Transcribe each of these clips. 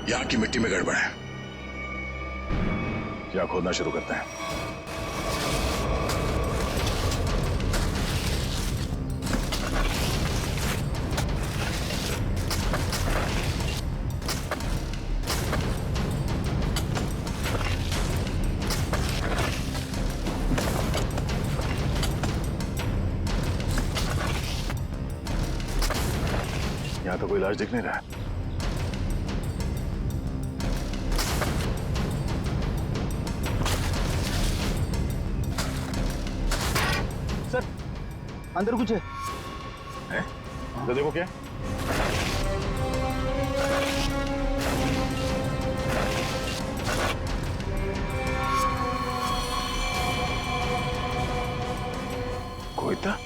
यहाँ की मिट्टी में गड़बड़ है। यहाँ खोदना शुरू करते हैं। यहाँ तो कोई इलाज दिख नहीं रहा है। सर, अंदर कुछ है? तो देखो क्या। कोई था?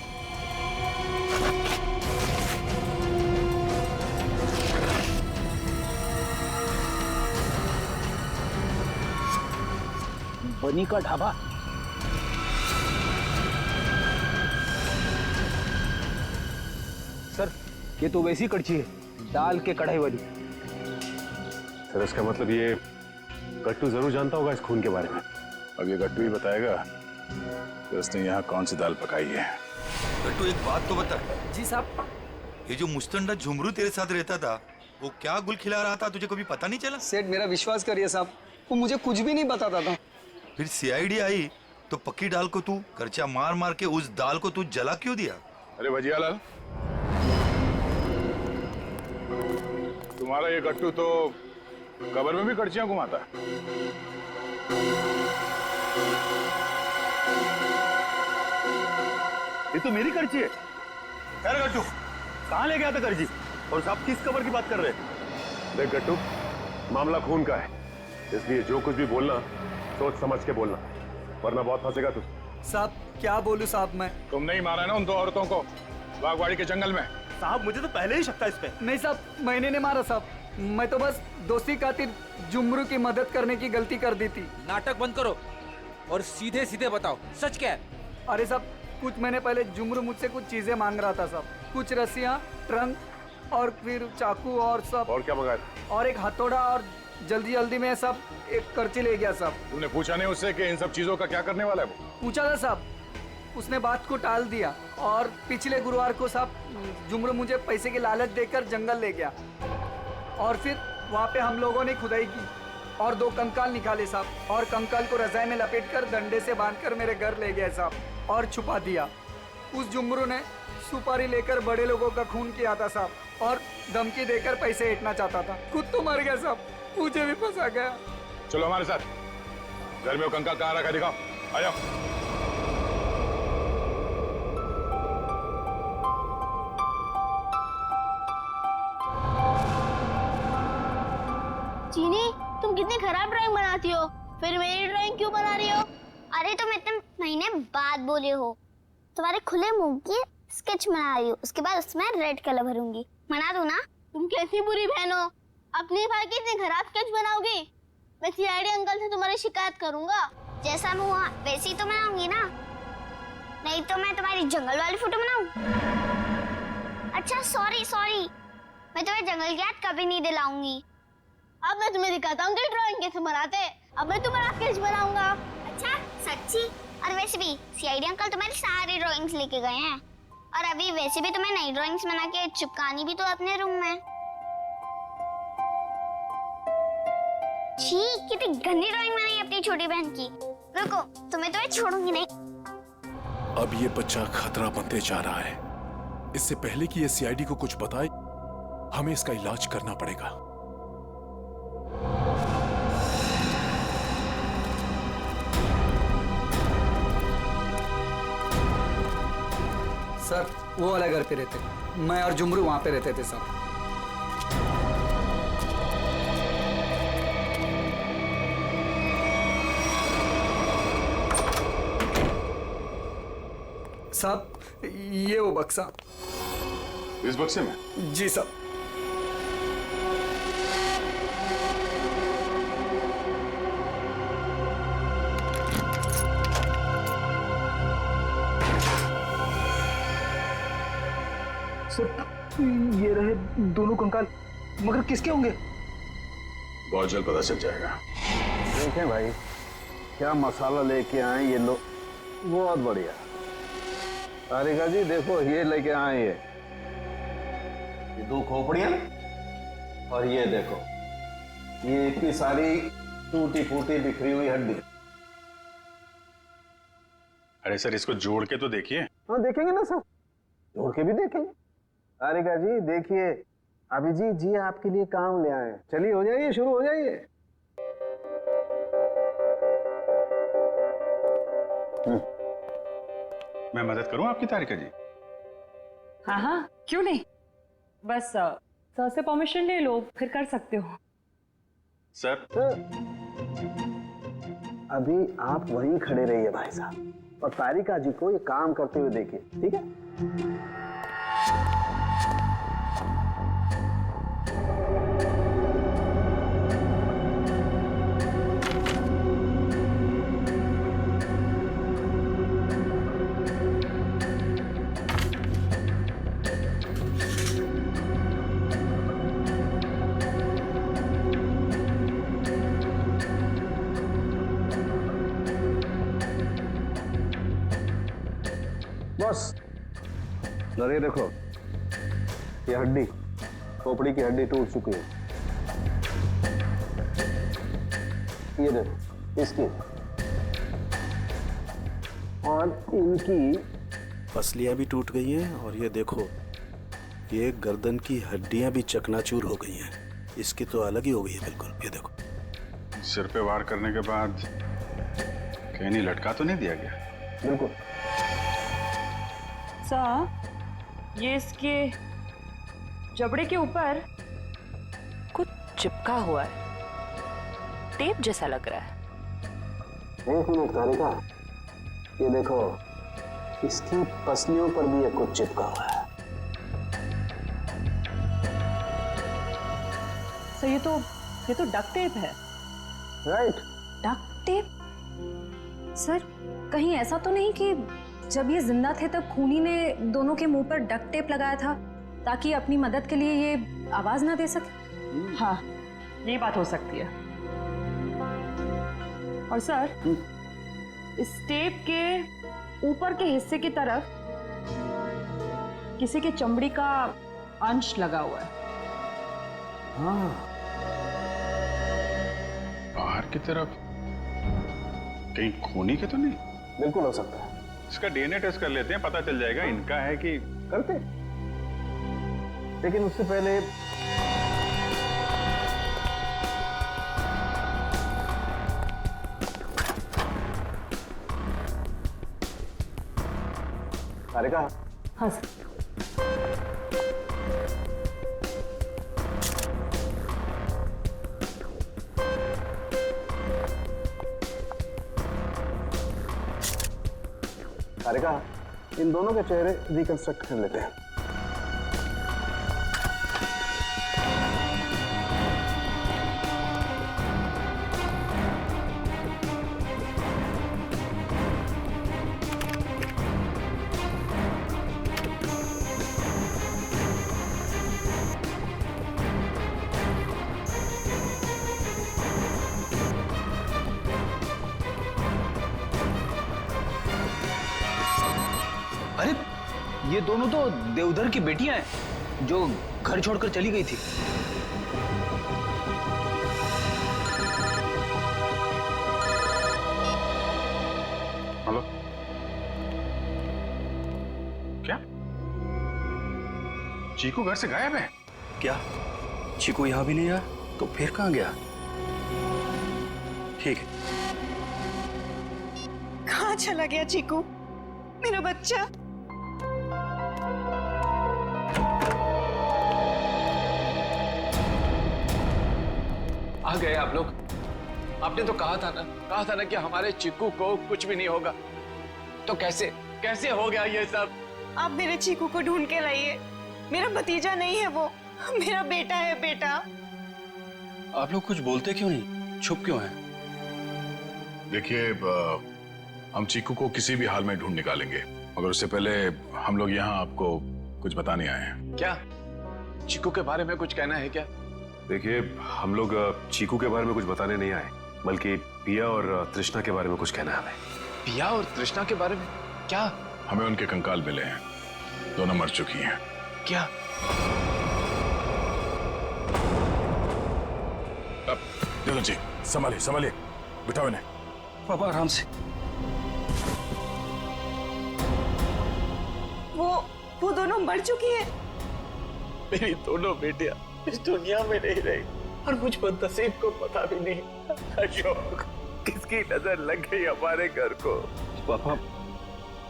बनी का ढाबा। सर, ये तो वैसी कड़छी है, दाल के कढ़ाई वाली। सर, इसका मतलब ये गट्टू जरूर जानता होगा इस खून के बारे में। अब ये गट्टू ही बताएगा कि उसने यहाँ कौन सी दाल पकाई है। गट्टू, एक बात तो बता। जी साहब। ये जो मुस्तंडा झुमरू तेरे साथ रहता था, वो क्या गुल खिला रहा था, तुझे कभी पता नहीं चला? सेठ, मेरा विश्वास करिए साहब, वो मुझे कुछ भी नहीं बताता था। फिर सीआईडी आई तो पक्की दाल को तू करचा मार मार के उस दाल को तू जला क्यों दिया? अरे भजियालाल, तुम्हारा ये गट्टू तो कब्र में भी कड़छियां घुमाता है। ये तो मेरी कड़छी है। अरे गट्टू, कहाँ ले गया था कड़छी? और साहब किस कब्र की बात कर रहे हैं? देख गट्टू, मामला खून का है, इसलिए जो कुछ भी बोलना सोच समझ के बोलना, वरना बहुत फंसेगा तू। साहब, क्या बोलूं साहब मैं? तुमने ही मारा ना उन दो औरतों को बागवाड़ी के जंगल में। साहब, मुझे तो पहले ही शक था इस पे। नहीं साहब, मैंने नहीं मारा साहब, मैं तो बस दोस्ती खातिर जुमरू की मदद करने की गलती कर दी थी। नाटक बंद करो और सीधे सीधे बताओ, सच क्या है? अरे साहब, कुछ महीने पहले जुमरू मुझसे कुछ चीजें मांग रहा था साहब, कुछ रस्सियाँ, ट्रंक और फिर चाकू और सब, और क्या मंगाया था? और एक हथौड़ा, और जल्दी जल्दी में सब एक करची ले गया साहब। तुमने पूछा नहीं उससे कि इन सब चीजों का क्या करने वाला है वो? पूछा था साहब, उसने बात को टाल दिया, और पिछले गुरुवार को साहब जुमरू मुझे पैसे की लालच देकर जंगल ले गया, और फिर वहाँ पे हम लोगों ने खुदाई की और 2 कंकाल निकाले साहब, और कंकाल को रजाई में लपेटकर डंडे से बांधकर मेरे घर ले गए साहब और छुपा दिया। उस जुमरू ने सुपारी लेकर बड़े लोगों का खून किया था साहब, और धमकी देकर पैसे ऐंठना चाहता था। खुद तो मर गया साहब, मुझे भी फंसा गया। चलो हमारे साथ। घर में वो कंकाल कहाँ रखा, दिखाओ, आ जाओ। चीनी, तुम कितनी खराब ड्राइंग बनाती हो, फिर मेरी ड्राइंग क्यों बना रही हो? अरे तुम इतने महीने बाद बोले हो, तुम्हारे खुले मुंह की स्केच बना रही हूँ, उसके बाद उसमें रेड कलर भरूंगी। बना दूं ना? तुम कैसी बुरी बहन हो, अपने भाई की इतनी खराब स्केच बनाओगी? मैं सीआईडी अंकल से तुम्हारी शिकायत करूंगा। जैसा मुँह हुआ वैसे ही तो बनाऊंगी ना, नहीं तो मैं तुम्हारी जंगल वाली फोटो बनाऊं? अच्छा सॉरी, मैं तुम्हें जंगल की याद कभी नहीं दिलाऊंगी। अब मैं तुम्हें दिखाता हूँ कि ड्राइंग कैसे बनाते हैं। अब मैं तुम्हारा स्केच बनाऊंगा। अच्छा सच्ची? और वैसे भी सीआईडी अंकल तुम्हारी सारी ड्राइंग्स लेके गए हैं, और अभी वैसे भी तुम्हें नई ड्राइंग्स बना के चिपकानी भी तो अपने रूम में। छी, कितनी गंदी ड्राइंग बनाई अपनी छोटी बहन की। रुको, तुम्हें तो मैं छोड़ूंगी नहीं। अब ये बच्चा खतरा बनते जा रहा है। इससे पहले कि ये सीआईडी को कुछ बताए, हमें इसका इलाज करना पड़ेगा। सर, वो वाला घर पे रहते, मैं और जुमरू वहाँ पे रहते थे सर। साहब, ये वो बक्सा। इस बक्से में? जी साहब। सर, ये रहे दोनों कंकाल, मगर किसके होंगे? बहुत जल्द पता चल जाएगा। देखें भाई क्या मसाला लेके आए ये लोग, बहुत बढ़िया। तारिका जी देखो ये लेके आए ये 2 खोपड़ियां और ये देखो ये इतनी सारी टूटी फूटी बिखरी हुई हड्डी। अरे सर इसको जोड़ के तो देखिए। हाँ देखेंगे ना सर, जोड़ के भी देखेंगे। तारिका जी देखिए अभिजीत जी आपके लिए काम ले आए। चलिए हो जाइए, शुरू हो जाइए। मैं मदद करूं आपकी तारिका जी? हाँ हाँ क्यों नहीं, बस सर से परमिशन ले लो फिर कर सकते हो। सर अभी आप वहीं खड़े रहिए भाई साहब और तारिका जी को ये काम करते हुए देखिए, ठीक है? बस ये देखो ये हड्डी, खोपड़ी की हड्डी टूट चुकी है। ये देखो इसकी और इनकी पसलियां भी टूट गई हैं और ये देखो ये गर्दन की हड्डियां भी चकनाचूर हो गई हैं। इसकी तो अलग ही हो गई है बिल्कुल। ये देखो सिर पे वार करने के बाद कहीं नहीं लटका तो नहीं दिया गया? बिल्कुल। सर ये इसके जबड़े के ऊपर कुछ चिपका हुआ है, टेप जैसा लग रहा है। 1 मिनट तारिका, ये देखो इसकी पसलियों पर भी ये कुछ चिपका हुआ है। सर ये तो डक्ट टेप है। राइट। Duct tape? सर कहीं ऐसा तो नहीं कि जब ये जिंदा थे तब खूनी ने दोनों के मुंह पर डक्ट टेप लगाया था ताकि अपनी मदद के लिए ये आवाज ना दे सके? हाँ ये बात हो सकती है। और सर इस टेप के ऊपर के हिस्से की तरफ किसी के चमड़ी का अंश लगा हुआ है। हाँ बाहर की तरफ कहीं खूनी के तो नहीं? बिल्कुल हो सकता है। इसका डीएनए टेस्ट कर लेते हैं, पता चल जाएगा इनका है कि। करते, लेकिन उससे पहले तारिका। हाँ सर। तारिका इन दोनों के चेहरे रिकंस्ट्रक्ट कर लेते हैं। अरे ये दोनों तो देवधर की बेटियां हैं जो घर छोड़कर चली गई थी। हेलो, क्या चीकू घर से गायब है? क्या चीकू यहाँ भी नहीं आया? तो फिर कहाँ गया? ठीक है। कहाँ चला गया चीकू मेरा बच्चा? आ गए आप लोग। आपने तो कहा था ना कि हमारे चिक्कू को कुछ भी नहीं होगा। तो कैसे हो गया ये सब? आप मेरे चीकू को ढूंढ के लाइए। मेरा भतीजा नहीं है वो, मेरा बेटा है। बेटा आप लोग कुछ बोलते क्यों नहीं, चुप क्यों हैं? देखिए हम चीकू को किसी भी हाल में ढूंढ निकालेंगे, मगर उससे पहले हम लोग यहाँ आपको कुछ बताने आए हैं। क्या चिक्कू के बारे में कुछ कहना है क्या? देखिए, हम लोग चीकू के बारे में कुछ बताने नहीं आए, बल्कि पिया और तृष्णा के बारे में कुछ कहना है हमें। पिया और तृष्णा के बारे में क्या? हमें उनके कंकाल मिले हैं, दोनों मर चुकी हैं। क्या? अब देवदत्त जी, संभालिए संभालिए, बिठाओ इन्हें। पापा आराम से। वो दोनों मर चुकी हैं। मेरी दोनों बेटियां इस दुनिया में नहीं रही और मुझ पर नसीब को पता भी नहीं। अशोक, किसकी नजर लग गई हमारे घर को? पापा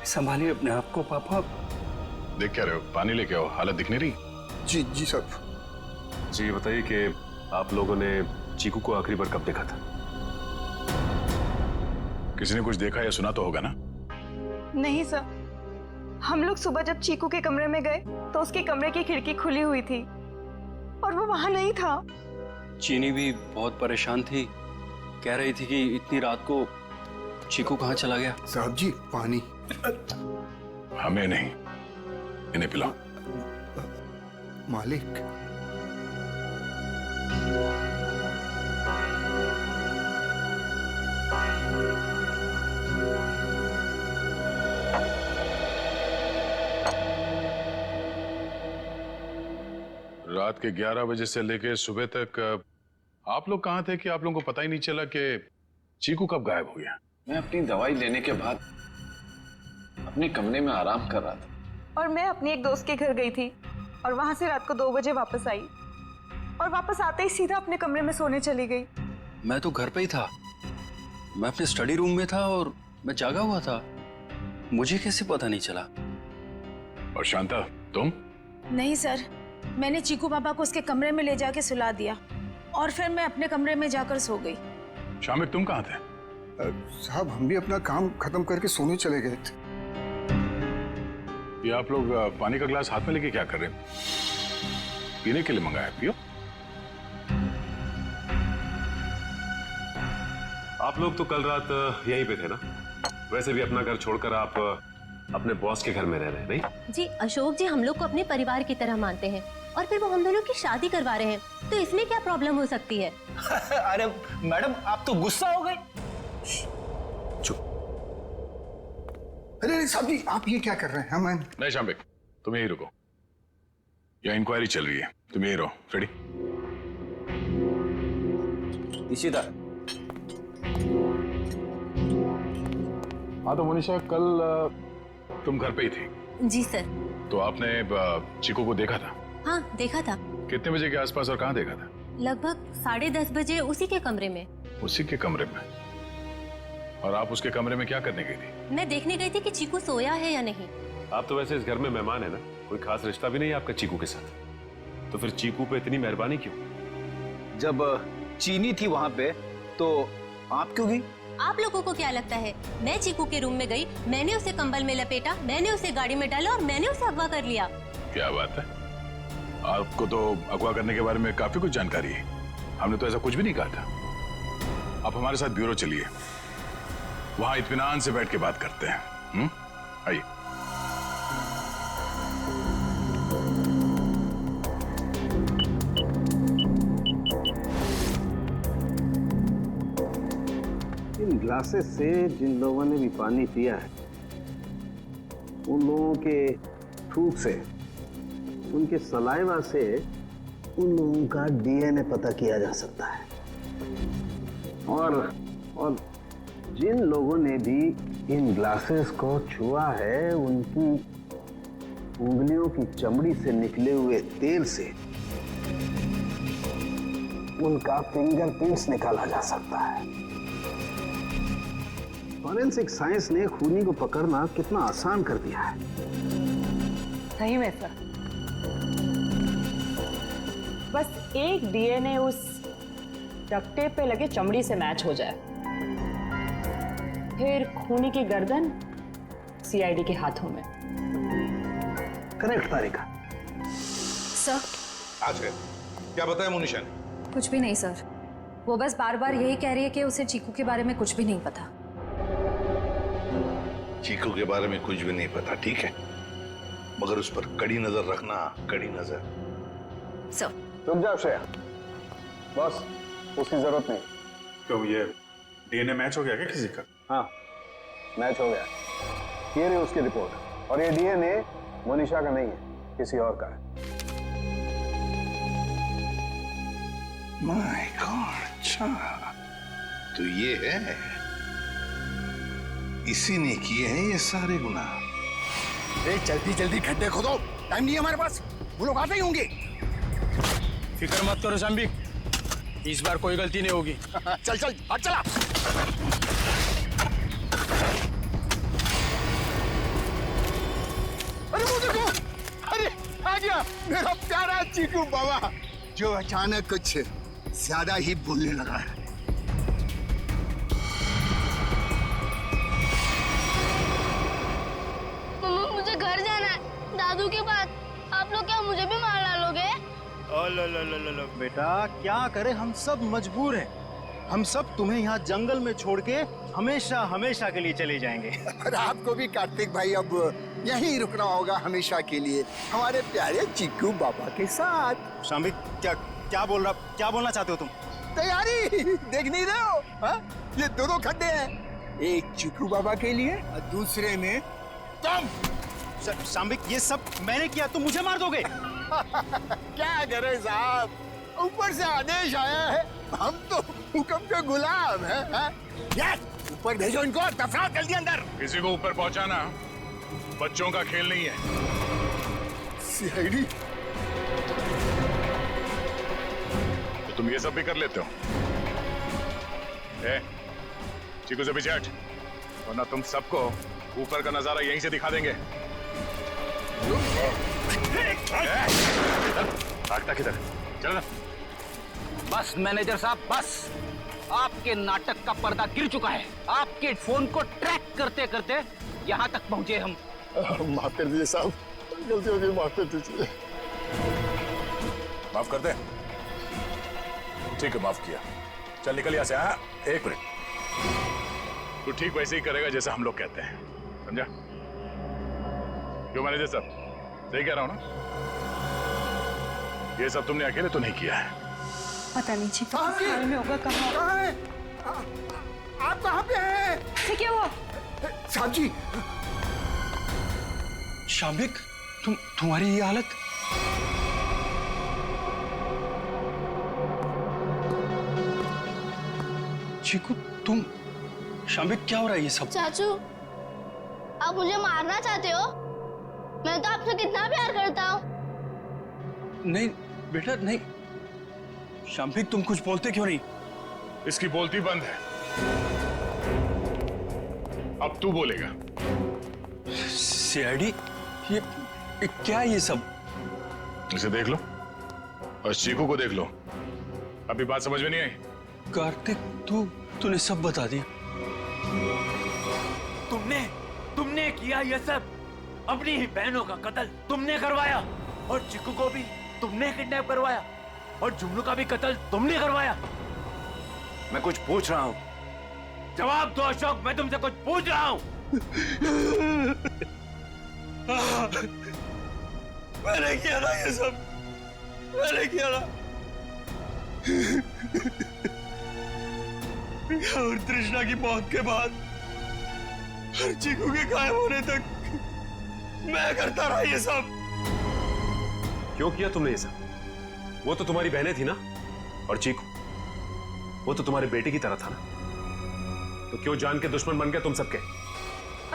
संभालिए अपने आप को। पापा देख क्या रहे हो? पानी लेके आओ, हालत दिख नहीं रही। जी जी साहब। जी, ये बताइए कि आप लोगों ने चीकू को आखिरी बार कब देखा था? किसी ने कुछ देखा या सुना तो होगा ना? नहीं सर, हम लोग सुबह जब चीकू के कमरे में गए तो उसके कमरे की खिड़की खुली हुई थी और वो वहां नहीं था। चीनी भी बहुत परेशान थी, कह रही थी कि इतनी रात को चीकू कहाँ चला गया। साहब जी पानी। हमें नहीं, इन्हें पिलाओ। मालिक। रात के 11 बजे से लेके सुबह तक आप लोग कहाँ थे कि आप लोगों को पता ही नहीं चला कि चीकू कब गायब हो गया? मैं अपनी दवाई लेने के बाद अपने कमरे में आराम कर रहा था और मैं अपनी एक दोस्त के घर गई थी और वहां से रात को 2 बजे वापस आई और वापस आते ही सीधा अपने कमरे में सोने चली गई। मैं तो घर पे ही था, मैं अपने स्टडी रूम में था और मैं जागा हुआ था, मुझे कैसे पता नहीं चला? और शांता तुम? नहीं सर, मैंने चीकू पापा को उसके कमरे में ले जाके सुला दिया और फिर मैं अपने कमरे में जाकर सो गई। शामिक तुम कहाँ थे? साहब हम भी अपना काम खत्म करके सोने चले गए थे। ये आप लोग पानी का गिलास हाथ में लेके क्या कर रहे हो? पीने के लिए मंगाया, पियो। आप लोग तो कल रात यहीं पे थे ना? वैसे भी अपना घर छोड़कर आप अपने बॉस के घर में रह रहे हैं, नहीं? जी अशोक जी हम लोग को अपने परिवार की तरह मानते हैं और फिर वो हम दोनों की शादी करवा रहे हैं, तो इसमें क्या प्रॉब्लम हो सकती है? अरे मैडम आप तो गुस्सा हो गए। चुप। अरे साहब जी आप ये क्या कर रहे हैं? मैं नहीं शामिक, तुम यहीं रुको, यहाँ इंक्वायरी चल रही है, तुम यहीं रहो। रेडी? इशिता। हाँ तो मनीषा, कल तुम घर पे ही थी? जी सर। तो आपने चीकू को देखा था? हाँ देखा था। कितने बजे के आसपास और कहाँ देखा था? लगभग 10:30 बजे उसी के कमरे में। उसी के कमरे में? और आप उसके कमरे में क्या करने गई थी? मैं देखने गई थी कि चीकू सोया है या नहीं। आप तो वैसे इस घर में मेहमान है ना, कोई खास रिश्ता भी नहीं है आपका चीकू के साथ, तो फिर चीकू पे इतनी मेहरबानी क्यों? जब चीनी थी वहां पे तो आप क्यों गई? आप लोगों को क्या लगता है मैं चीकू के रूम में गई, मैंने उसे कंबल में लपेटा, मैंने उसे गाड़ी में डाला और मैंने उसे अगवा कर लिया? क्या बात है, आपको तो अगवा करने के बारे में काफी कुछ जानकारी है। हमने तो ऐसा कुछ भी नहीं कहा था। आप हमारे साथ ब्यूरो चलिए, वहां इत्मीनान से बैठ के बात करते हैं। आइए। इन ग्लासेस से जिन लोगों ने भी पानी पिया है, उन लोगों के थूक से, उनके सलाइवा से उन लोगों का डीएनए पता किया जा सकता है। और जिन लोगों ने भी इन ग्लासेस को छुआ है, उनकी उंगलियों की चमड़ी से निकले हुए तेल से उनका फिंगरप्रिंट्स निकाला जा सकता है। फॉरेंसिक साइंस ने खूनी को पकड़ना कितना आसान कर दिया है। सही में सर, बस एक डीएनए उस डक्ट टेप पे लगे चमड़ी से मैच हो जाए, फिर खूनी की गर्दन सीआईडी के हाथों में। करेक्ट तारिका। सर आज है क्या बताया मुनीषा ने? कुछ भी नहीं सर, वो बस बार बार यही कह रही है कि उसे चीकू के बारे में कुछ भी नहीं पता। चीकू के बारे में कुछ भी नहीं पता, ठीक है, मगर उस पर कड़ी नजर रखना, कड़ी नजर। सर रुक जाओ श्रेया, बॉस उसकी जरूरत नहीं। तो ये डीएनए मैच हो गया क्या किसी का? हाँ मैच हो गया। ये रही उसकी रिपोर्ट, और ये डीएनए मोनिशा का नहीं है, किसी और का है। माय गॉड, अच्छा तो ये है, इसी ने किए हैं ये सारे गुनाह। जल्दी जल्दी खड्डे खोदो, टाइम नहीं है हमारे पास, वो लोग आते ही होंगे। फिक्र मत करो शाम्बिक, इस बार कोई गलती नहीं होगी। चल चल हट चला। अरे वो देखो, अरे आ गया मेरा प्यारा चीकू बाबा, जो अचानक कुछ ज्यादा ही बोलने लगा है। मम्मा मुझे घर जाना है, दादू के पास। आप लोग क्या मुझे भी मार डालोगे? लो बेटा, क्या करें, हम सब मजबूर हैं। हम सब तुम्हें यहाँ जंगल में छोड़ के हमेशा हमेशा के लिए चले जाएंगे। और आपको भी कार्तिक भाई अब यहीं रुकना होगा हमेशा के लिए, हमारे प्यारे चीकू बाबा के साथ। शाम्बिक क्या बोलना चाहते हो तुम? तैयारी देख नहीं रहे हो? हा? ये दोनों खड्डे हैं, एक चीकू बाबा के लिए और दूसरे में तुम। शाम्बिक ये सब मैंने किया, तुम मुझे मार दोगे? क्या करें साहब, ऊपर से आदेश आया है, हम तो हुक्म के गुलाम हैं। ऊपर भेजो इनको, दफनाओ जल्दी अंदर। किसी को ऊपर पहुंचाना बच्चों का खेल नहीं है। सीआईडी तो तुम ये सब भी कर लेते हो? चीकू से पीछे हट, वरना तुम सबको ऊपर का नजारा यहीं से दिखा देंगे। भागता किधर? चल ना। बस मैनेजर साहब, बस आपके नाटक का पर्दा गिर चुका है। आपके फोन को ट्रैक करते करते यहाँ तक पहुंचे हम। माफ कर दीजिए साहब, गलती हो गई, माफ कर दीजिए। माफ कर दे? ठीक है, माफ किया। चल निकल यहाँ से। हाँ, एक मिनट, तू ठीक वैसे ही करेगा जैसे हम लोग कहते हैं, समझा? क्यों मैनेजर साहब, सही कह रहा हूँ ना? ये सब तुमने अकेले तो नहीं किया है। पता नहीं जी हाल में होगा। कहाँ है आप? कहाँ पे हैं? क्या हुआ? साहब जी। शाम्बिक, तुम्हारी ये हालत? चीकू, तुम? शाम्बिक क्या हो रहा है ये सब? चाचू, आप मुझे मारना चाहते हो? मैं तो आपसे कितना प्यार करता हूँ। नहीं बेटा नहीं। शाम्बिक, तुम कुछ बोलते क्यों नहीं? इसकी बोलती बंद है, अब तू बोलेगा। सीआईडी, ये क्या है ये सब? इसे देख लो और चीकू को देख लो। अभी बात समझ में नहीं आई? कार्तिक, तूने सब बता दिया। तुमने किया ये सब, अपनी ही बहनों का कत्ल तुमने करवाया, और चिक्कू को भी तुमने किडनैप करवाया, और जुमनू का भी कत्ल तुमने करवाया। मैं कुछ पूछ रहा हूँ, जवाब दो अशोक, मैं तुमसे कुछ पूछ रहा हूँ। मैंने किया ना ये सब, मैंने किया ना। और तृष्णा की मौत के बाद हर चीकू के गायब होने तक मैं करता रहा ये सब। क्यों किया तुमने ये सब? वो तो तुम्हारी बहनें थी ना, और चीकू वो तो तुम्हारे बेटे की तरह था ना, तो क्यों जान के दुश्मन बन गए तुम सबके?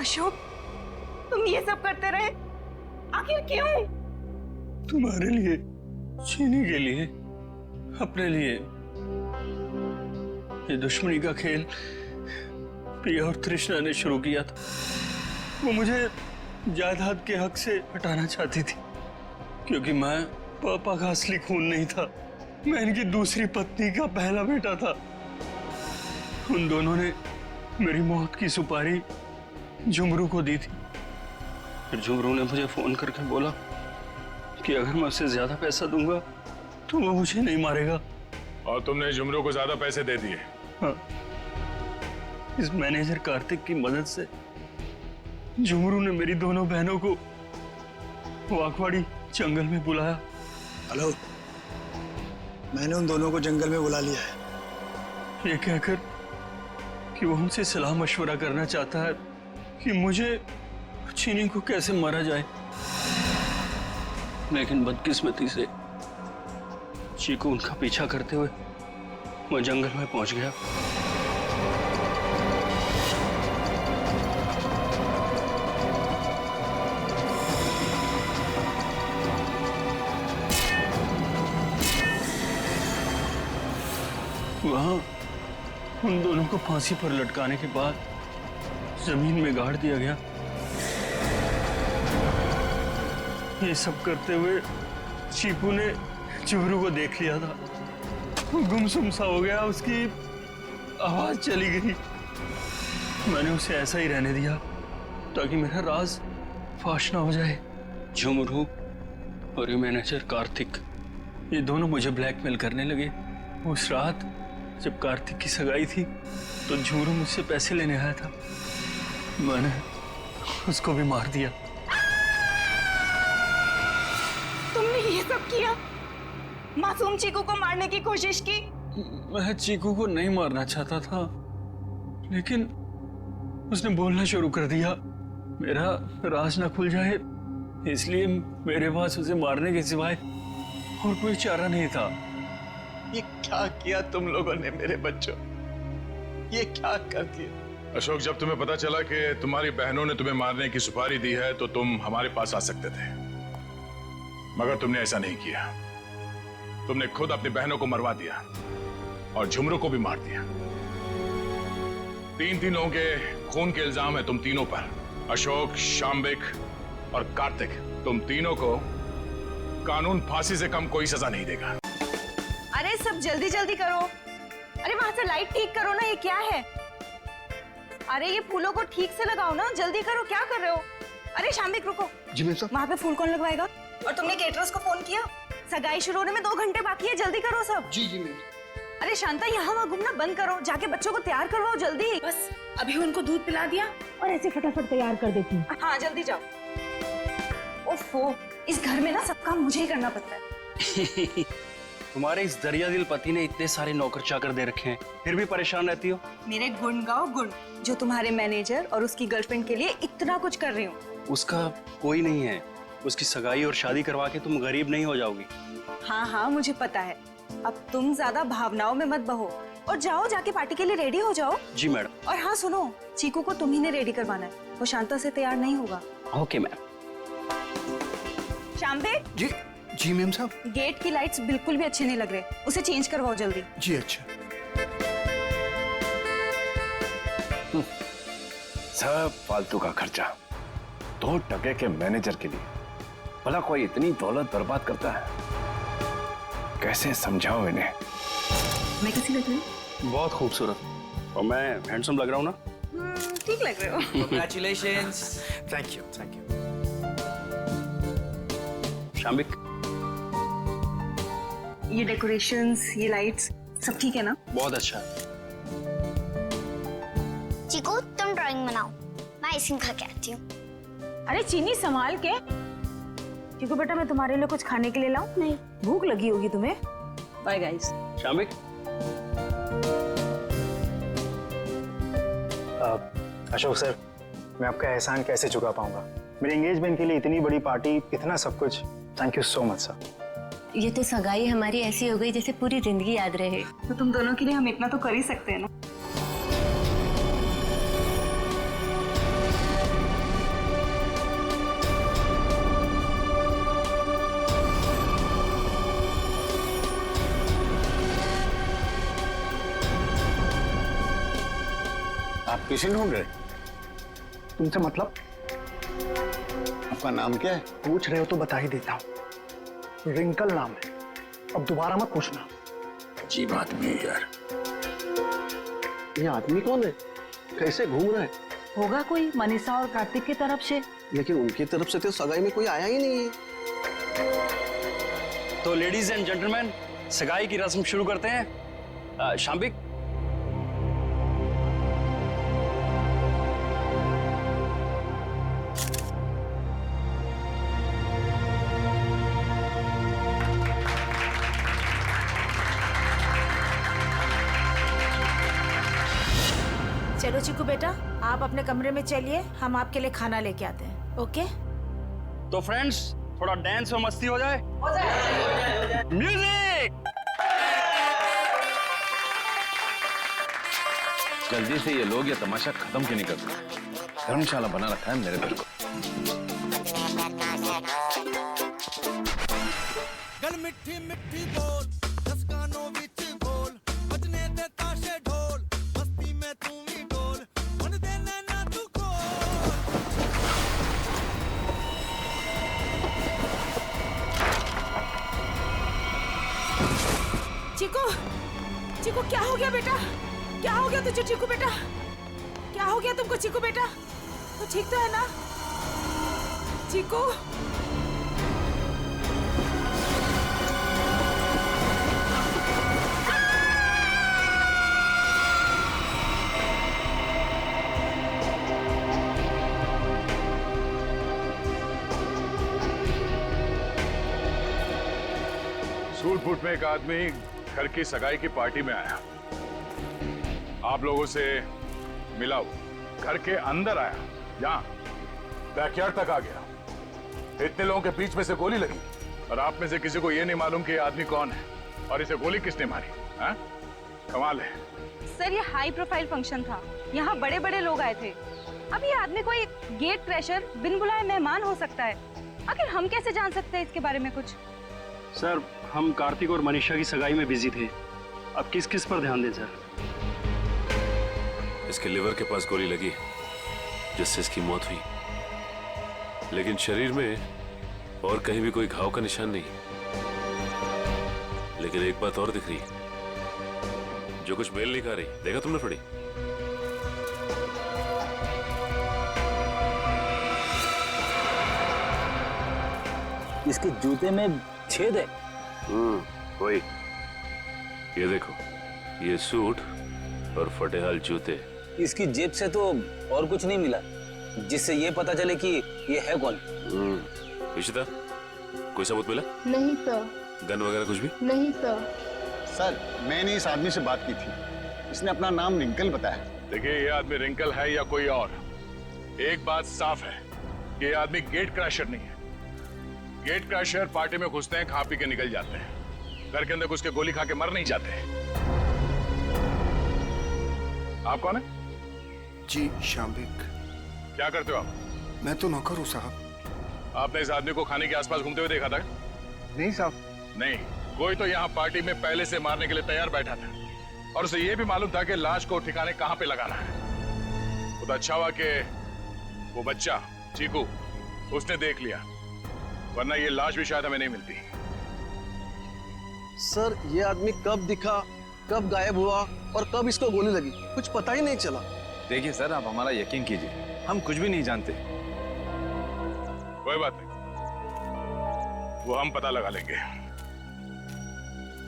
अशोक, तुम ये सब करते रहे, आखिर क्यों? तुम्हारे लिए, चीनी के लिए, अपने लिए। ये दुश्मनी का खेल प्रिया और तृष्णा ने शुरू किया था। वो मुझे जायदाद के हक से हटाना चाहती थी, क्योंकि मैं पापा का असली खून नहीं था, मैं इनकी दूसरी पत्नी का पहला बेटा था। उन दोनों ने मेरी मौत की सुपारी झुमरू को दी थी। फिर झुमरू ने मुझे फोन करके बोला कि अगर मैं उसे ज्यादा पैसा दूंगा तो वो मुझे नहीं मारेगा। और तुमने झुमरू को ज्यादा पैसे दे दिए? हाँ, इस मैनेजर कार्तिक की मदद से झुमरू ने मेरी दोनों बहनों को वाकवाड़ी जंगल में बुलाया। हेलो, मैंने उन दोनों को जंगल में बुला लिया है। ये कहकर कि वो हमसे सलाह मशवरा करना चाहता है कि मुझे चीनी को कैसे मारा जाए। लेकिन बदकिस्मती से चीकू उनका पीछा करते हुए मैं जंगल में पहुंच गया। वहां उन दोनों को फांसी पर लटकाने के बाद जमीन में गाड़ दिया गया। ये सब करते हुए चीकू ने जुगनू को देख लिया था। वो गुमसुम सा हो गया, उसकी आवाज चली गई। मैंने उसे ऐसा ही रहने दिया ताकि मेरा राज फाश ना हो जाए। झुमरू और ये मैनेजर कार्तिक, ये दोनों मुझे ब्लैकमेल करने लगे। उस रात जब कार्तिक की सगाई थी तो झुमरू मुझसे पैसे लेने आया था। मैंने उसको भी मार दिया। तुमने ये सब किया? मासूम चीकू को मारने की कोशिश की? मैं चीकू को नहीं मारना चाहता था, लेकिन उसने बोलना शुरू कर दिया। मेरा राज ना खुल जाए, इसलिए मेरे पास उसे मारने के सिवाय और कोई चारा नहीं था। ये क्या किया तुम लोगों ने मेरे बच्चों? ये क्या कर दिया? अशोक, जब तुम्हें पता चला कि तुम्हारी बहनों ने तुम्हें मारने की सुपारी दी है तो तुम हमारे पास आ सकते थे, मगर तुमने ऐसा नहीं किया। तुमने खुद अपनी बहनों को मरवा दिया और झुमरू को भी मार दिया। तीन लोगों के खून के इल्जाम है तुम तीनों पर। अशोक, शाम्बिक और कार्तिक, तुम तीनों को कानून फांसी से कम कोई सजा नहीं देगा। अरे सब जल्दी जल्दी करो। अरे वहां से लाइट ठीक करो ना, ये क्या है? अरे ये फूलों को ठीक से लगाओ ना, जल्दी करो, क्या कर रहे हो? अरे शाम्बिक रुको। जी मैम साहब। वहां पे फूल कौन लगवाएगा? और तुमने केटरर्स को फोन किया? सगाई शुरू होने में 2 घंटे बाकी है, जल्दी करो सब। जी जी मैम। अरे शांता, यहाँ वहाँ घूमना बंद करो, जाके बच्चों को तैयार करवाओ जल्दी। बस अभी उनको दूध पिला दिया और ऐसे फटाफट तैयार कर देती हूँ। हाँ जल्दी जाओ। ओफो, इस घर में ना सब काम मुझे ही करना पड़ता है। तुम्हारे इस दरिया दिल पति ने इतने सारे नौकर चाकर दे रखे हैं, फिर भी परेशान रहती हो। मेरे गुण गाओ गुण, जो तुम्हारे मैनेजर और उसकी गर्लफ्रेंड के लिए इतना कुछ कर रही हूँ। उसका कोई नहीं है। उसकी सगाई और शादी करवा के तुम गरीब नहीं हो जाओगी। हाँ हाँ मुझे पता है। अब तुम ज्यादा भावनाओं में मत बहो और जाओ, जाके पार्टी के लिए रेडी हो जाओ। जी मैडम। और हाँ सुनो, चीकू को तुम ही ने रेडी करवाना है, वो शांता से तैयार नहीं होगा। Okay ma'am. शाम्बे। जी जी मैम साहब। गेट की लाइट्स बिल्कुल भी अच्छे नहीं लग रहे, उसे चेंज करवाओ जल्दी। जी अच्छा। सब फालतू का खर्चा 2 टके के मैनेजर के लिए। भला कोई इतनी दौलत बर्बाद करता है? कैसे समझाओ इन्हें? मैं कैसी लग रही हूँ? बहुत खूबसूरत। और मैं हैंडसम लग रहा हूँ ना? ठीक लग रहे हो। Congratulations. Thank you thank you. शाम्बिक, ये डेकोरेशंस, ये लाइट्स, सब ठीक है ना? बहुत अच्छा। चिकू तुम ड्राइंग बनाओ, मैं आइसक्रीम खा के आती हूँ। अरे चीनी संभाल के। चिकू बेटा, मैं तुम्हारे लिए कुछ खाने के लिए लाऊं? नहीं। भूख लगी होगी तुम्हें। Bye guys. शाम्बिक। अशोक सर, मैं आपका एहसान कैसे चुका पाऊंगा? मेरे एंगेजमेंट के लिए इतनी बड़ी पार्टी, इतना सब कुछ। Thank you so much sir. ये तो सगाई हमारी ऐसी हो गई जैसे पूरी जिंदगी याद रहे। तो तुम दोनों के लिए हम इतना तो कर ही सकते हैं ना। आप किसी ढूंढ रहे? तुमसे मतलब? आपका नाम क्या है? पूछ रहे हो तो बता ही देता हूँ। रिंकल नाम है, अब दोबारा मत पूछना। अजीब आदमी है यार। ये आदमी कौन है? कैसे घूम रहा है? होगा कोई मनीषा और कार्तिक की तरफ से। लेकिन उनकी तरफ से तो सगाई में कोई आया ही नहीं है। तो लेडीज एंड जेंटलमैन, सगाई की रस्म शुरू करते हैं। शाम्बिक। चलो चिकू बेटा, आप अपने कमरे में चलिए, हम आपके लिए खाना लेके आते हैं। ओके? तो फ्रेंड्स, थोड़ा डांस और मस्ती हो जाए। म्यूजिक। जल्दी से ये लोग ये तमाशा खत्म क्यों नहीं करते? धर्मशाला बना रखा है मेरे घर को। गल मिठी मिठी बोल, दस गानों विच बोल, बजने दे ताशे ढोल, मस्ती में तू भी डोल, मन दे नैना तू खोल। चिकू, चिकू क्या हो गया बेटा? क्या हो गया तुझे चिकू बेटा? क्या हो गया तुमको चिकू बेटा? तो ठीक तो है ना चिकू? सूलपुट में एक आदमी घर की सगाई की पार्टी में आया, आप लोगों से मिला, वो घर के अंदर आया, यहाँ बैकयार्ड तक आ गया। इतने लोगों के बीच में से गोली लगी और आप में से किसी को यह नहीं मालूम कि ये आदमी कौन है और इसे गोली किसने मारी। हाँ? कमाल है। सर ये हाई प्रोफाइल फंक्शन था, यहाँ बड़े बड़े लोग आए थे। अब ये आदमी कोई गेट क्रैशर, बिन बुलाए मेहमान हो सकता है। आखिर हम कैसे जान सकते हैं इसके बारे में कुछ? सर, हम कार्तिक और मनीषा की सगाई में बिजी थे। अब किस किस पर ध्यान दें सर? इसके लिवर के पास गोली लगी जिससे इसकी मौत हुई, लेकिन शरीर में और कहीं भी कोई घाव का निशान नहीं। लेकिन एक बात और दिख रही है जो कुछ मेल नहीं खा रही। देखा तुमने थोड़ी? इसके जूते में छेद है। वही, ये देखो, ये सूट और फटेहाल जूते। इसकी जेब से तो और कुछ नहीं मिला जिससे ये पता चले कि ये है कौन। इशिता, कोई सबूत मिला? नहीं सर। गन वगैरह कुछ भी? नहीं सर। सर, मैंने इस आदमी से बात की थी, इसने अपना नाम रिंकल बताया। देखिए, ये आदमी रिंकल है या कोई और, एक बात साफ है कि ये आदमी गेट क्रैशर नहीं है। गेट क्रैशर पार्टी में घुसते हैं, खा पी के निकल जाते हैं, घर के अंदर घुस के गोली खा के मर नहीं जाते। आप कौन है? जी, शाम्बिक। क्या करते हो आप? मैं तो नौकर हूँ साहब। आपने इस आदमी को खाने के आसपास घूमते हुए देखा था? नहीं साहब। नहीं, कोई तो यहाँ पार्टी में पहले से मारने के लिए तैयार बैठा था और उसे यह भी मालूम था कि लाश को ठिकाने कहाँ पे लगाना है। तो अच्छा हुआ कि वो बच्चा चीकू उसने देख लिया, वरना ये लाश भी शायद हमें नहीं मिलती। सर, ये आदमी कब दिखा, कब गायब हुआ और कब इसको गोली लगी, कुछ पता ही नहीं चला। देखिए सर, आप हमारा यकीन कीजिए, हम कुछ भी नहीं जानते। कोई बात नहीं, वो हम पता लगा लेंगे।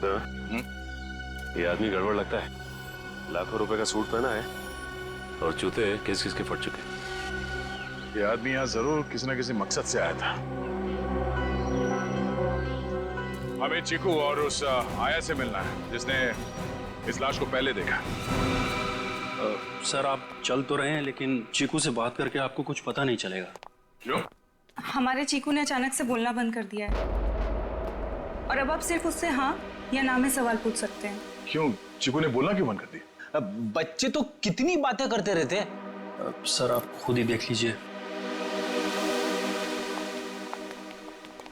तो, ये आदमी गड़बड़ लगता है। लाखों रुपए का सूट पहना है और जूते किस किस के फट चुके। ये आदमी यहाँ जरूर किसी न किसी मकसद से आया था। हमें चीकू और उस आया से मिलना है जिसने इस लाश को पहले देखा। सर, आप चल तो रहे हैं, लेकिन चीकू से बात करके आपको कुछ पता नहीं चलेगा। क्यों? हमारे चीकू ने अचानक से बोलना बंद कर दिया है और अब आप सिर्फ उससे हाँ या ना में सवाल पूछ सकते हैं। क्यों? चीकू ने बोलना क्यों बंद कर दिया? बच्चे तो कितनी बातें करते रहते हैं। सर, आप खुद ही देख लीजिए।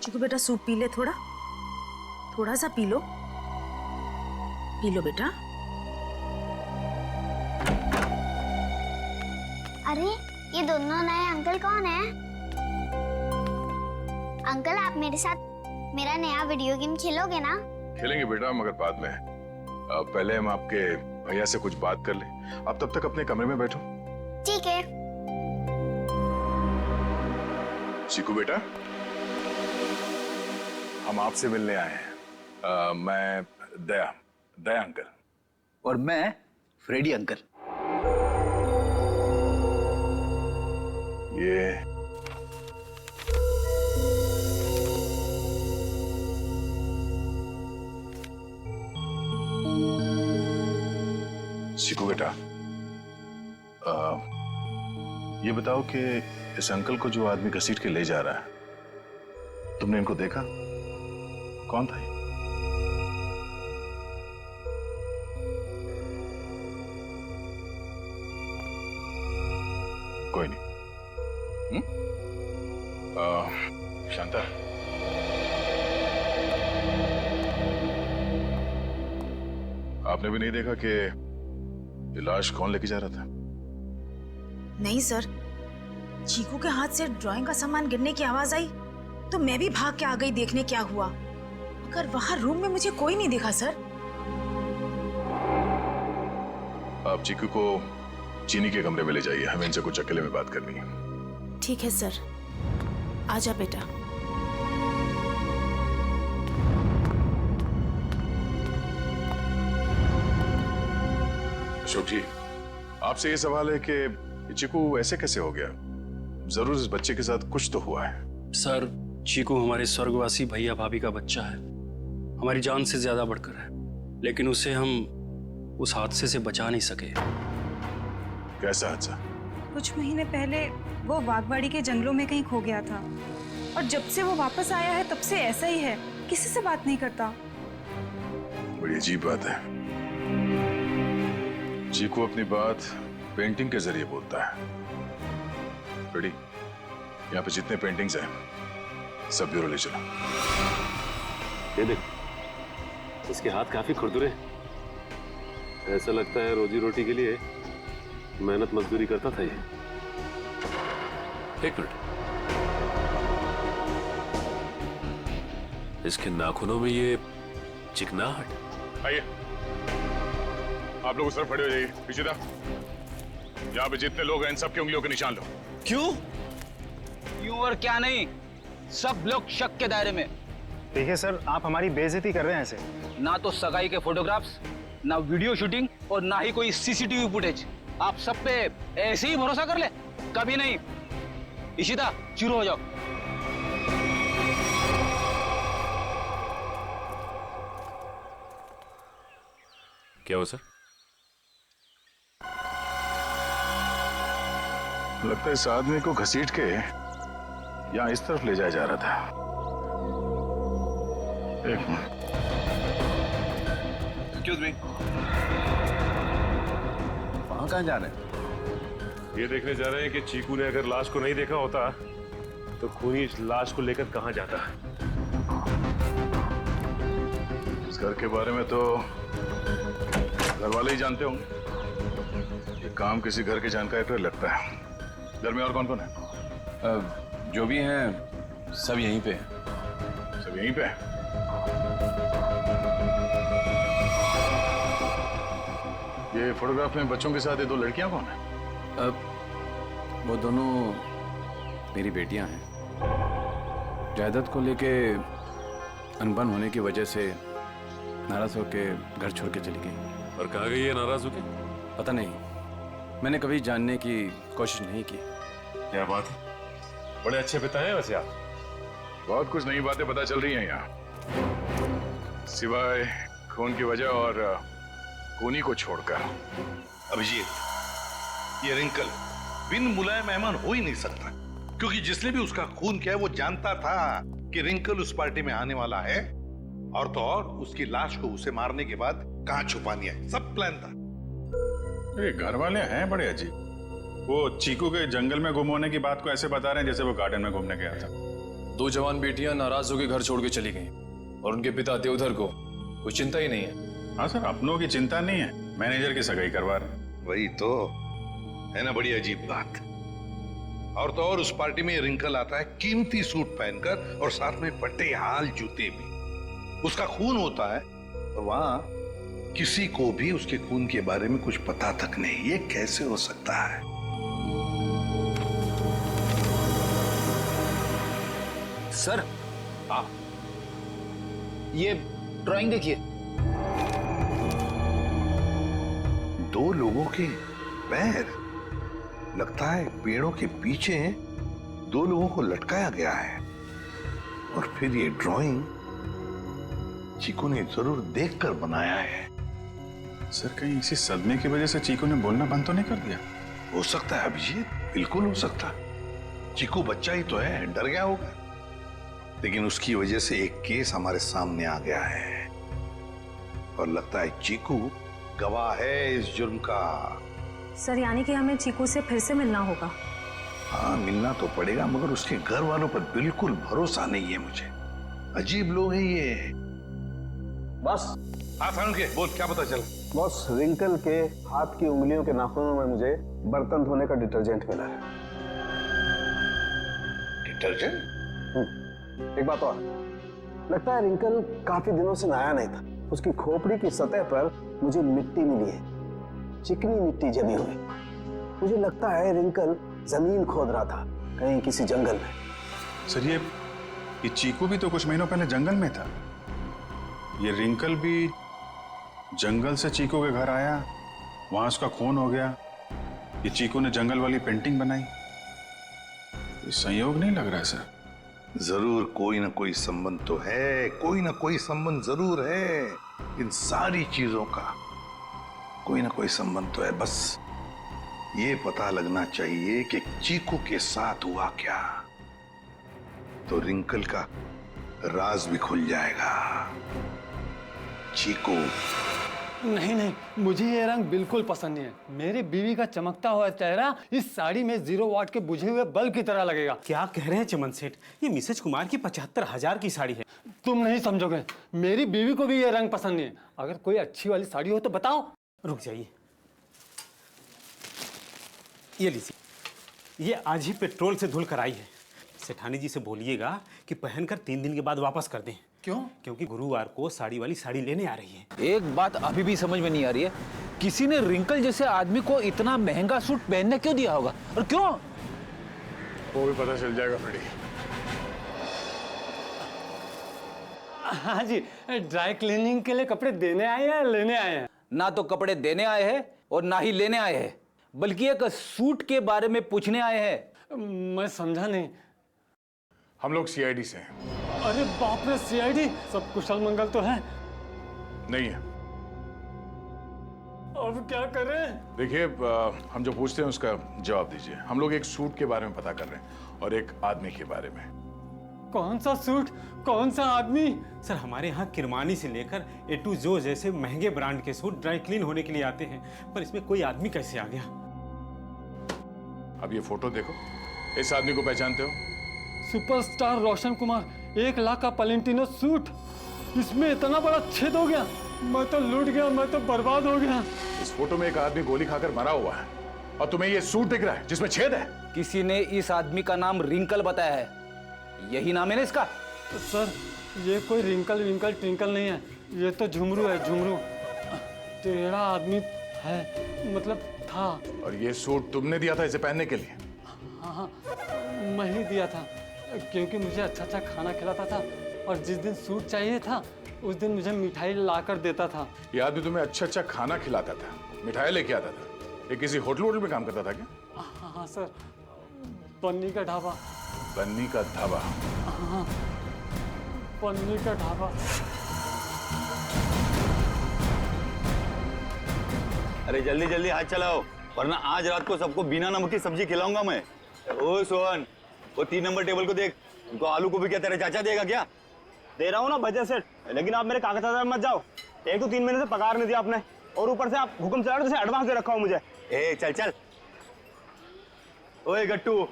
चिकू बेटा, सूप पी ले, थोड़ा सा पी लो बेटा। अरे, ये दोनों नए अंकल कौन है? अंकल, आप मेरे साथ मेरा नया वीडियो गेम खेलोगे ना? खेलेंगे बेटा, मगर बाद में। पहले हम आपके भैया से कुछ बात कर लें। आप तब तक अपने कमरे में बैठो। ठीक है। चीकू बेटा, हम आपसे मिलने आए हैं। मैं दया अंकल। और मैं फ्रेडी अंकल। ये चीकू बेटा, ये बताओ कि इस अंकल को जो आदमी घसीट के ले जा रहा है, तुमने इनको देखा? कौन था ये? कोई नहीं। शांता, आपने भी नहीं देखा कि ये लाश कौन लेके जा रहा था? नहीं सर, चीकू के हाथ से ड्राइंग का सामान गिरने की आवाज आई तो मैं भी भाग के आ गई देखने क्या हुआ, मगर वहां रूम में मुझे कोई नहीं दिखा सर। आप चीकू को चीनी के कमरे में ले जाइए, हमें इनसे कुछ अकेले में बात करनी है। ठीक है सर, आजा बेटा। अशोक जी, आपसे ये सवाल है कि चीकू ऐसे कैसे हो गया? जरूर इस बच्चे के साथ कुछ तो हुआ है। सर, चीकू हमारे स्वर्गवासी भैया भाभी का बच्चा है, हमारी जान से ज्यादा बढ़कर है, लेकिन उसे हम उस हादसे से बचा नहीं सके। कैसा हादसा? कुछ महीने पहले वो बागवाड़ी के जंगलों में कहीं खो गया था और जब से वो वापस आया है तब से ऐसा ही है, किसी से बात नहीं करता। बड़ी अजीब बात है। चीकू अपनी बात पेंटिंग के जरिए बोलता है। बेटी, यहाँ पे जितने पेंटिंग्स हैं सब ब्यूरो ले चलो। ये देख, इसके हाथ काफी खुरदुरे, ऐसा लगता है रोजी रोटी के लिए मेहनत मजदूरी करता था ये। एक मिनट, इसके नाखूनों में ये चिकनाहट। आइए, आप लोग उस तरफ खड़े हो जाइए। पीछे था, यहाँ पे जितने लोग हैं इन सबकी उंगलियों के निशान लो। क्यों? क्यों और क्या नहीं, सब लोग शक के दायरे में। देखिए सर, आप हमारी बेइज्जती कर रहे हैं ऐसे। ना तो सगाई के फोटोग्राफ्स, ना वीडियो शूटिंग और ना ही कोई सीसीटीवी फुटेज। आप सब पे ऐसे ही भरोसा कर ले? कभी नहीं। इशिता, शुरू हो जाओ। क्या हुआ सर? लगता है इस आदमी को घसीट के यहाँ इस तरफ ले जाया जा रहा था। एक मिनट। एक्सक्यूज मी, वहां कहाँ जा रहे हैं? ये देखने जा रहे हैं कि चीकू ने अगर लाश को नहीं देखा होता तो खूनी इस लाश को लेकर कहां जाता। इस घर के बारे में तो घर वाले ही जानते होंगे। ये काम किसी घर के जानकारी पर लगता है। घर में और कौन कौन है? जो भी हैं सब यहीं पे हैं। सब यहीं पे हैं? ये फोटोग्राफ में बच्चों के साथ ये दो लड़कियां कौन है? वो दोनों मेरी बेटियां हैं। जायदाद को लेके अनबन होने की वजह से नाराज होके घर छोड़ के चली गई। और कहाँ गई है नाराज होके? पता नहीं, मैंने कभी जानने की कोशिश नहीं की। क्या बात है, बड़े अच्छे पिता हैं वैसे आप। बहुत कुछ नई बातें पता चल रही हैं यहाँ, सिवाय खून की वजह और खूनी को छोड़कर। अभिजीत, ये रिंकल बिन बुलाए मेहमान हो ही नहीं सकता, क्योंकि जिसने भी उसका खून किया है वो जानता था कि रिंकल उस पार्टी में आने वाला है, और तो और उसकी लाश को उसे मारने के बाद कहां छुपानी है, सब प्लान था। अरे घर वाले हैं बड़े अजीब। वो चीकू के जंगल में गुम होने की बात को ऐसे बता रहे हैं जैसे वो गार्डन में घूमने गया था। दो जवान बेटियां नाराज होकर घर छोड़ के चली गईं और उनके पिता देवधर को कोई चिंता ही नहीं है। हाँ सर, अपनों की चिंता नहीं है, मैनेजर की सगाई करवा रहे। वही तो है ना, बड़ी अजीब बात। और तो और उस पार्टी में रिंकल आता है कीमती सूट पहनकर और साथ में फटे हाल जूते भी। उसका खून होता है और वहां किसी को भी उसके खून के बारे में कुछ पता तक नहीं। ये कैसे हो सकता है? सर, ये ड्राइंग देखिए। दो लोगों के पैर, लगता है पेड़ों के पीछे दो लोगों को लटकाया गया है। और फिर ये ड्राइंग चीकू ने जरूर देखकर बनाया है। सर, कहीं इसी सदमे की वजह से चीकू ने बोलना बंद तो नहीं कर दिया? हो सकता है अभिजीत। बिल्कुल हो सकता। चीकू बच्चा ही तो है, डर गया होगा। लेकिन उसकी वजह से एक केस हमारे सामने आ गया है और लगता है चीकू गवाह है इस जुर्म का। सर यानी कि हमें चीकू से फिर से मिलना होगा? हाँ, मिलना तो पड़ेगा, मगर उसके घर वालों पर बिल्कुल भरोसा नहीं है मुझे। अजीब लोग हैं ये। बस हाँ सारुण के बोल, क्या पता चला? बॉस, रिंकल के हाथ की उंगलियों के नाखूनों में मुझे बर्तन धोने का डिटर्जेंट मिला है। डिटर्जेंट? एक बात और, लगता है रिंकल काफी दिनों से नहाया नहीं था। उसकी खोपड़ी की सतह पर मुझे मिट्टी मिली है, चिकनी मिट्टी जमी हुई। मुझे लगता है रिंकल जमीन खोद रहा था कहीं किसी जंगल में। सर ये चीकू भी तो कुछ महीनों पहले जंगल में था। ये रिंकल भी जंगल से चीकू के घर आया, वहां उसका खून हो गया। ये चीकू ने जंगल वाली पेंटिंग बनाई। ये संयोग नहीं लग रहा है सर। जरूर कोई ना कोई संबंध तो है, कोई ना कोई संबंध जरूर है। इन सारी चीजों का कोई ना कोई संबंध तो है। बस ये पता लगना चाहिए कि चीकू के साथ हुआ क्या, तो रिंकल का राज भी खुल जाएगा। चीकू नहीं नहीं, मुझे ये रंग बिल्कुल पसंद नहीं है। मेरी बीवी का चमकता हुआ चेहरा इस साड़ी में 0 वाट के बुझे हुए बल्ब की तरह लगेगा। क्या कह रहे हैं चमन सेठ? ये मिसेज कुमार की 75,000 की साड़ी है। तुम नहीं समझोगे, मेरी बीवी को भी ये रंग पसंद नहीं है। अगर कोई अच्छी वाली साड़ी हो तो बताओ। रुक जाइए, ये लीजिए, ये आज ही पेट्रोल से धुल कर आई है। सेठानी जी से बोलिएगा कि पहनकर 3 दिन के बाद वापस कर दें। क्यों? क्योंकि गुरुवार को साड़ी वाली साड़ी लेने आ रही है। एक बात अभी भी समझ में नहीं आ रही है, किसी ने रिंकल जैसे आदमी को इतना महंगा सूट पहनने क्यों दिया होगा और क्यों? वो भी पता चल जाएगा फ्रेडी। हाँ जी, ड्राई क्लीनिंग के लिए कपड़े देने आए हैं या लेने आए हैं? ना तो कपड़े देने आए हैं और ना ही लेने आए हैं, बल्कि एक सूट के बारे में पूछने आए हैं। मैं समझा नहीं। हम लोग सीआईडी से हैं। अरे बाप रे, सीआईडी? सब कुशल मंगल तो है? नहीं है। अब क्या करें? देखिए, हम जो पूछते हैं उसका जवाब दीजिए। हम लोग एक सूट के बारे में पता कर रहे हैं और एक आदमी के बारे में। कौन सा सूट, कौन सा आदमी? सर, हमारे यहाँ किरमानी से लेकर A to Z जैसे महंगे ब्रांड के सूट ड्राई क्लीन होने के लिए आते हैं, पर इसमें कोई आदमी कैसे आ गया? अब ये फोटो देखो, इस आदमी को पहचानते हो? सुपरस्टार रोशन कुमार, 1 लाख का पलेंटिनो सूट, इसमें इतना बड़ा छेद हो गया। मैं तो लूट गया, मैं तो बर्बाद हो गया। इस फोटो में एक आदमी गोली खाकर मरा हुआ है और तुम्हें ये सूट दिख रहा है जिसमें छेद है। किसी ने इस आदमी का नाम रिंकल बताया है, यही नाम है ना इसका? सर, ये कोई रिंकल विंकल ट्विंकल नहीं है, ये तो झुमरू है, झुमरू। टेढ़ा आदमी है, मतलब था। और ये सूट तुमने दिया था इसे पहनने के लिए? हाँ, मैं ही दिया था, क्योंकि मुझे अच्छा अच्छा खाना खिलाता था और जिस दिन सूट चाहिए था उस दिन मुझे मिठाई लाकर देता था। ये आदमी तुम्हें अच्छा अच्छा खाना खिलाता था, मिठाई लेके आता था। ये किसी होटल में काम करता था क्या? हाँ सर, पन्नी का ढाबा। बन्नी का ढाबा? हाँ, पन्नी का ढाबा। अरे जल्दी जल्दी हाथ चलाओ, वरना आज रात को सबको बिना नमक की सब्जी खिलाऊंगा मैं। ओ सोहन, वो 3 नंबर टेबल को देख, उनको आलू को भी क्या तेरा चाचा देगा क्या? दे रहा हूँ ना बजट सेट, लेकिन आप मेरे कागजात में मत जाओ। एक तो 3 महीने से पगार नहीं दिया आपने, और ऊपर से आप हुक्म चला रहे, एडवांस दे रखा हो मुझे। ए चल चल। ओए गट्टू,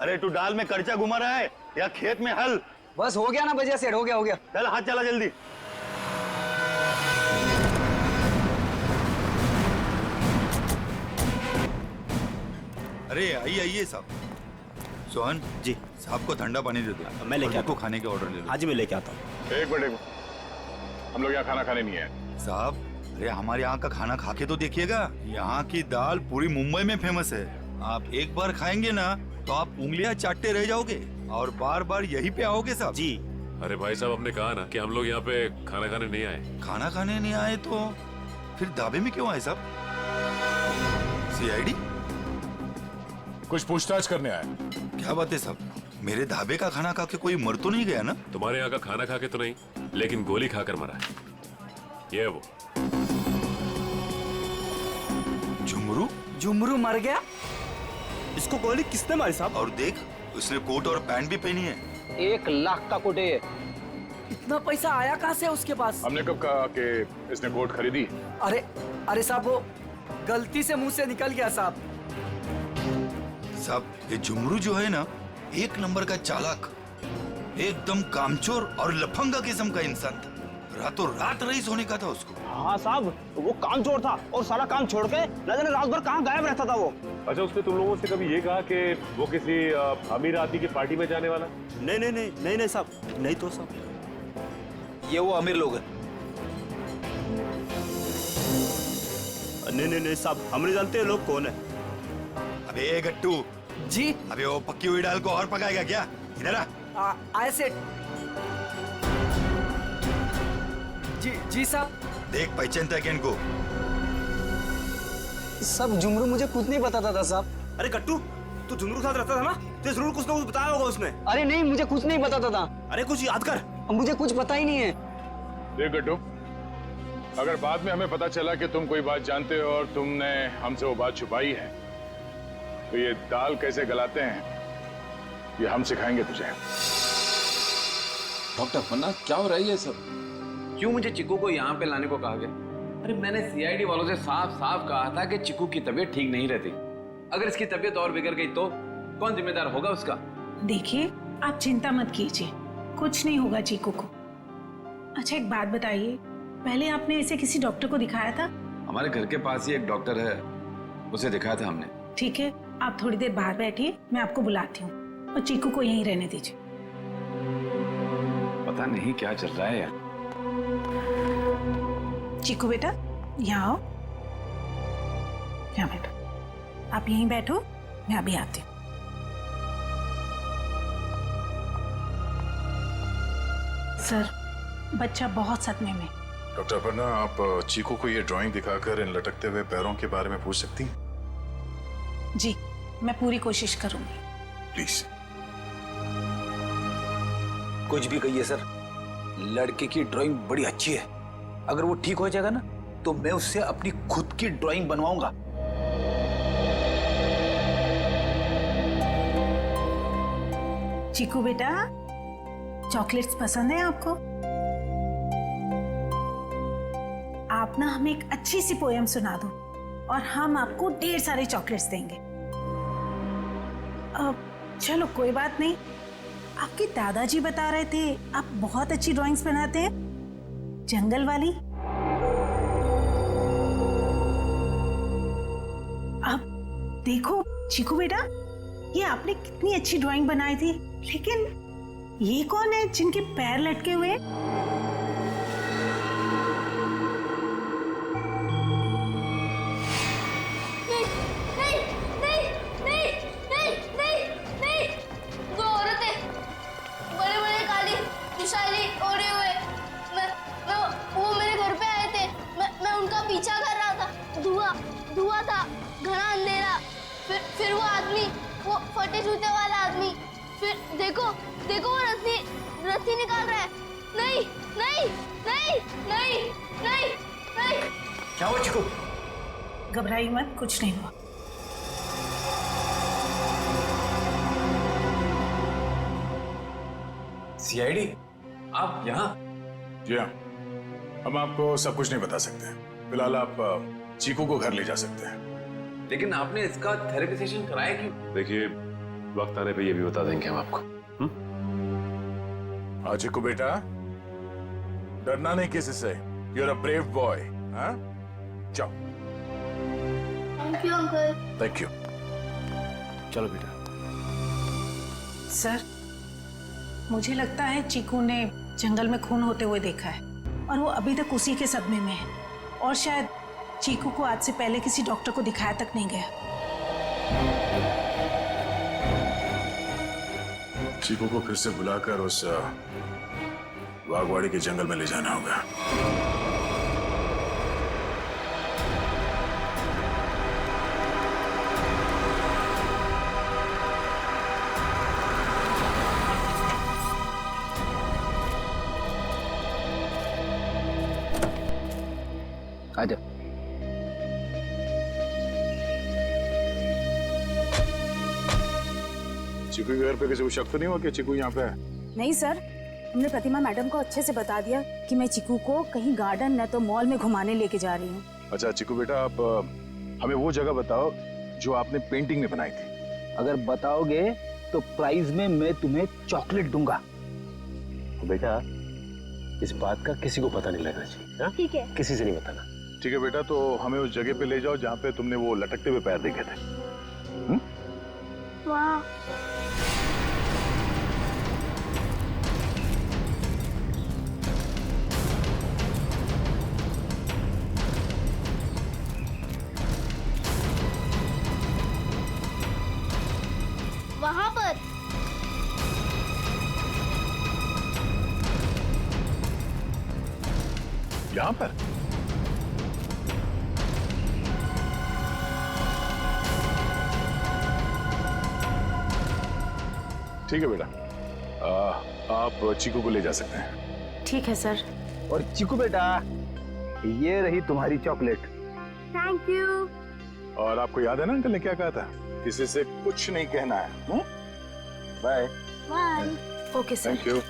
अरे तू डाल में कर्चा घुमा रहा है या खेत में हल? बस हो गया ना बजिया सेठ, हो गया हो गया। चल हाथ चला जल्दी। अरे आइए आइए साहब। सोहन जी, साहब को ठंडा पानी दे दो। मैं लेके आता हूँ, खाने के ऑर्डर ले लो। आज मैं लेके आता हूँ। एक मिनट, हम लोग यहाँ खाना खाने नहीं आए साहब। अरे हमारे यहाँ का खाना खा के तो देखिएगा, यहाँ की दाल पूरी मुंबई में फेमस है। आप एक बार खाएंगे ना तो आप उंगलियां चाटते रह जाओगे और बार बार यहीं पे आओगे साहब। जी। अरे भाई साहब, हमने कहा ना कि हम लोग यहाँ पे खाना खाने नहीं आए। खाना खाने नहीं आए तो फिर ढाबे में क्यों आए साहब? सीआईडी? कुछ पूछताछ करने आए। क्या बात है साहब, मेरे ढाबे का खाना खा के कोई मर तो नहीं गया ना? तुम्हारे यहाँ का खाना खा के तो नहीं, लेकिन गोली खाकर मरा है। ये वो झुमरू। झुमरू मर गया? इसको गोली किसने मारी साहब? और देख, उसने कोट और पैंट भी पहनी है। 1 लाख का कोट है ये। इतना पैसा आया कहाँ से उसके पास? हमने कब कहा कि इसने कोट खरीदी? अरे साहब, वो गलती से मुंह से निकल गया साहब। साहब, ये झुमरू जो है ना, 1 नंबर का चालाक, एकदम कामचोर और लफंगा किस्म का इंसान था। रातों रात रईस होने का था उसको। हाँ साहब, वो कामचोर था और सारा काम छोड़ के न जाने रात भर कहाँ गायब रहता था वो। अच्छा, उसने तुम लोगों से कभी ये कहा कि वो किसी अमीर आदमी की पार्टी में जाने वाला? नहीं साहब, नहीं तो साहब, ये वो अमीर लोग हैं। नहीं साहब, हम नहीं जानते लोग कौन है। अबे गट्टू जी। अबे वो पक्की हुई दाल को और पकाएगा क्या? इधर आ। आए सेठ जी साहब। देख, पहचानता है इनको? सब झुमरू मुझे कुछ नहीं बताता था साहब। अरे गट्टू, तू झुमरू के साथ रहता था ना, तो जरूर कुछ ना कुछ बताया होगा उसने। अरे नहीं, मुझे कुछ नहीं बताता था। अरे कुछ याद कर। मुझे कुछ पता ही नहीं है। देख गड्डू, अगर बाद में हमें पता चला कि तुम कोई बात जानते हो और तुमने हमसे वो बात छुपाई है, तो ये दाल कैसे गलाते हैं ये हम सिखाएंगे तुझे। डॉक्टर पन्ना, क्या हो रहा है ये सब? क्यों मुझे चिकू को यहाँ पे लाने को कहा गया? अरे मैंने सीआईडी वालों से साफ साफ कहा था कि चिकू की तबीयत ठीक नहीं रहती। अगर इसकी तबीयत और बिगड़ गई तो कौन जिम्मेदार होगा उसका? देखिए, आप चिंता मत कीजिए, कुछ नहीं होगा चीकू को। अच्छा, एक बात बताइए, पहले आपने इसे किसी डॉक्टर को दिखाया था? हमारे घर के पास ही एक डॉक्टर है, उसे दिखाया था हमने। ठीक है, आप थोड़ी देर बाहर बैठिए, मैं आपको बुलाती हूँ, और चीकू को यहीं रहने दीजिए। पता नहीं क्या चल रहा है यार। चीकू बेटा, यहाँ आओ, यहाँ बैठो। आप यहीं बैठो, मैं अभी आती हूँ। सर, बच्चा बहुत सदमे में। डॉक्टर पन्ना, आप चीकू को ये ड्राइंग दिखाकर इन लटकते हुए पैरों के बारे में पूछ सकती हैं? जी, मैं पूरी कोशिश करूंगी। प्लीज। कुछ भी कहिए सर, लड़के की ड्राइंग बड़ी अच्छी है। अगर वो ठीक हो जाएगा ना, तो मैं उससे अपनी खुद की ड्राइंग बनवाऊंगा। चीकू बेटा, चॉकलेट्स पसंद है आपको? आप ना हमें एक अच्छी सी पोएम सुना दो और हम आपको ढेर सारे चॉकलेट्स देंगे। चलो कोई बात नहीं, आपके दादाजी बता रहे थे आप बहुत अच्छी ड्राइंग्स बनाते हैं, जंगल वाली। अब देखो चीकू बेटा, ये आपने कितनी अच्छी ड्राइंग बनाई थी, लेकिन ये कौन है जिनके पैर लटके हुए हैं? धुआं था, घना अंधेरा, फिर वो आदमी, वो फटे जूते वाला आदमी, फिर देखो वो रस्सी निकाल रहा है। नहीं नहीं नहीं नहीं नहीं नहीं। क्या हुआ चिकू? घबराइए मत, कुछ नहीं हुआ। सीआईडी, आप यहाँ? जी हाँ, हम आपको सब कुछ नहीं बता सकते। फिलहाल आप चीकू को घर ले जा सकते हैं। लेकिन आपने इसका थेरेपी सेशन कराया क्यों? देखिए, वक्त आने पे ये भी बता देंगे हम आपको। हाँ चिकू बेटा, डरना नहीं किसी से। You are a brave boy. हाँ, जाओ। Thank you uncle. Thank you. चलो बेटा। सर, मुझे लगता है चीकू ने जंगल में खून होते हुए देखा है और वो अभी तक उसी के सदमे में है, और शायद चीकू को आज से पहले किसी डॉक्टर को दिखाया तक नहीं गया। चीकू को फिर से बुलाकर उस बागवाड़ी के जंगल में ले जाना होगा। आजा। चिकू के घर पे किसी को शक तो नहीं हुआ कि चिकू यहाँ पे है? नहीं सर, हमने प्रतिमा मैडम को अच्छे से बता दिया कि मैं चिकू को कहीं गार्डन न तो मॉल में घुमाने लेके जा रही हूँ। अच्छा चिकू बेटा, आप हमें वो जगह बताओ जो आपने पेंटिंग में बनाई थी। अगर बताओगे तो प्राइज में मैं तुम्हें चॉकलेट दूंगा। बेटा इस बात का किसी को पता नहीं लगना चाहिए। ठीक है। किसी से नहीं बताना। ठीक है बेटा, तो हमें उस जगह पे ले जाओ जहाँ पे तुमने वो लटकते हुए पैर देखे थे। वाह, वहां पर यहाँ पर? ठीक है बेटा, आप चीकू को ले जा सकते हैं। ठीक है सर। और चिकू बेटा, ये रही तुम्हारी चॉकलेट। Thank you. और आपको याद है ना अंकल ने क्या कहा था? किसी से कुछ नहीं कहना है। Bye. Bye. Okay sir. Thank you.